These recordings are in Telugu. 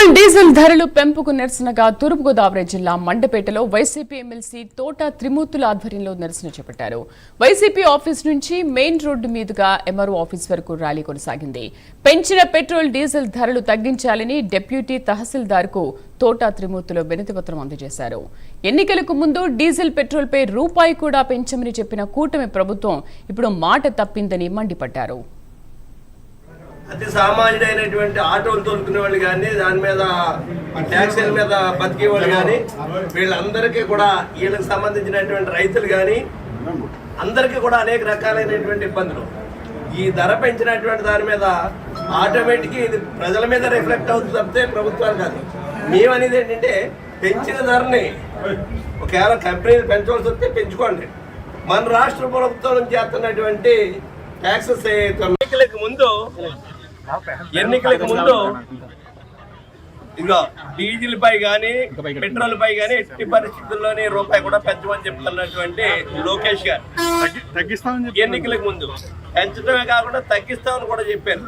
పెట్రోల్ డీజిల్ ధరలు పెంపుకు నిరసనగా తూర్పుగోదావరి జిల్లా మండపేటలో వైసీపీ ఎమ్మెల్సీ తోట త్రిమూర్తుల ఆధ్వర్యంలో నిరసన చేపట్టారు. వైసీపీ ఆఫీస్ నుంచి మెయిన్ రోడ్డు మీదుగా ఎంఆర్ఓ ఆఫీస్ వరకు ర్యాలీ కొనసాగింది. పెంచిన పెట్రోల్ డీజిల్ ధరలు తగ్గించాలని డిప్యూటీ తహసీల్దార్కు తోట త్రిమూర్తులు వినతిపత్రం అందజేశారు. ఎన్నికలకు ముందు డీజిల్ పెట్రోల్పై రూపాయి కూడా పెంచమని చెప్పిన కూటమి ప్రభుత్వం ఇప్పుడు మాట తప్పిందని మండిపడ్డారు. అతి సామాన్యుడైనటువంటి ఆటోలు తోలుకునే వాళ్ళు కానీ దాని మీద ట్యాక్సీల మీద బతికే వాళ్ళు కానీ వీళ్ళందరికీ కూడా వీళ్ళకి సంబంధించినటువంటి రైతులు కానీ అందరికీ కూడా అనేక రకాలైనటువంటి ఇబ్బందులు. ఈ ధర పెంచినటువంటి దాని మీద ఆటోమేటిక్గా ఇది ప్రజల మీద రిఫ్లెక్ట్ అవుతుంది తప్పితే ప్రభుత్వాలు కాదు. మేమనేది ఏంటంటే పెంచిన ధరని ఒకవేళ కంపెనీలు పెంచవలసి వస్తే పెంచుకోండి. మన రాష్ట్ర ప్రభుత్వం చేస్తున్నటువంటి ట్యాక్సెస్ ఎన్నికలకు ముందు ఇదిగో డీజిల్ పై కానీ పెట్రోల్ పై కానీ ఎట్టి పరిస్థితుల్లోనే రూపాయి కూడా పెంచమని చెప్తున్నటువంటి లోకేష్ గారు ఎన్నికలకు ముందు పెంచడమే కాకుండా తగ్గిస్తామని కూడా చెప్పారు.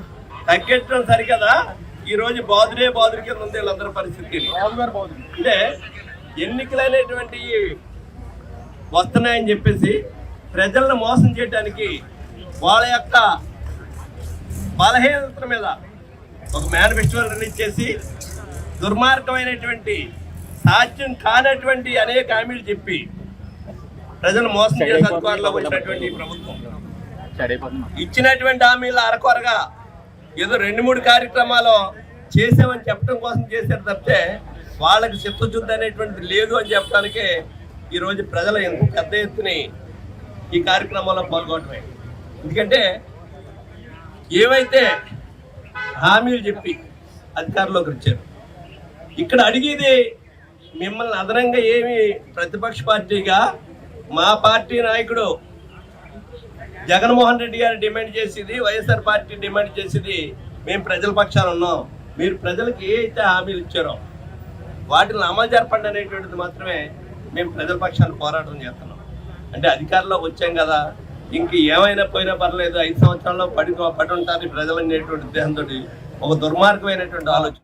తగ్గించడం సరికదా ఈ రోజు బాదురు కింద ఉంది వీళ్ళందరి పరిస్థితి. అంటే ఎన్నికలు అనేటువంటి వస్తున్నాయని చెప్పేసి ప్రజలను మోసం చేయడానికి వాళ్ళ యొక్క బలహీనత మీద ఒక మేనిఫెస్టో రిలీజ్ చేసి దుర్మార్గమైనటువంటి సాధ్యం కానటువంటి అనేక హామీలు చెప్పి ప్రజలు మోసం చేసే అధికారంలోకి వచ్చినటువంటి ప్రభుత్వం ఇచ్చినటువంటి హామీలు అరకొరగా ఏదో 2-3 కార్యక్రమాలు చేసామని చెప్పడం కోసం చేశారు తప్పితే వాళ్ళకి చిత్తశుద్ధి అనేటువంటిది లేదు అని చెప్పడానికే ఈరోజు ప్రజలు ఎంత పెద్ద ఎత్తున ఈ కార్యక్రమంలో పాల్గొనడమే. ఎందుకంటే ఏవైతే హామీలు చెప్పి అధికారంలోకి వచ్చారు ఇక్కడ అడిగేది మిమ్మల్ని అదనంగా ఏమి ప్రతిపక్ష పార్టీగా మా పార్టీ నాయకుడు జగన్మోహన్ రెడ్డి గారు డిమాండ్ చేసేది వైఎస్ఆర్ పార్టీ డిమాండ్ చేసేది మేము ప్రజల పక్షాన ఉన్నాం. మీరు ప్రజలకు ఏ అయితే హామీలు ఇచ్చారో వాటిని అమలు జరపండి అనేటువంటిది మాత్రమే మేము ప్రజల పక్షాన్ని పోరాటం చేస్తున్నాం. అంటే అధికారంలోకి వచ్చాం కదా ఇంక ఏమైనా పోయినా పర్లేదు 5 సంవత్సరాల్లో పడి ఉంటారని ప్రజలు అనేటువంటి ఉద్దేశంతో ఒక దుర్మార్గమైనటువంటి ఆలోచన.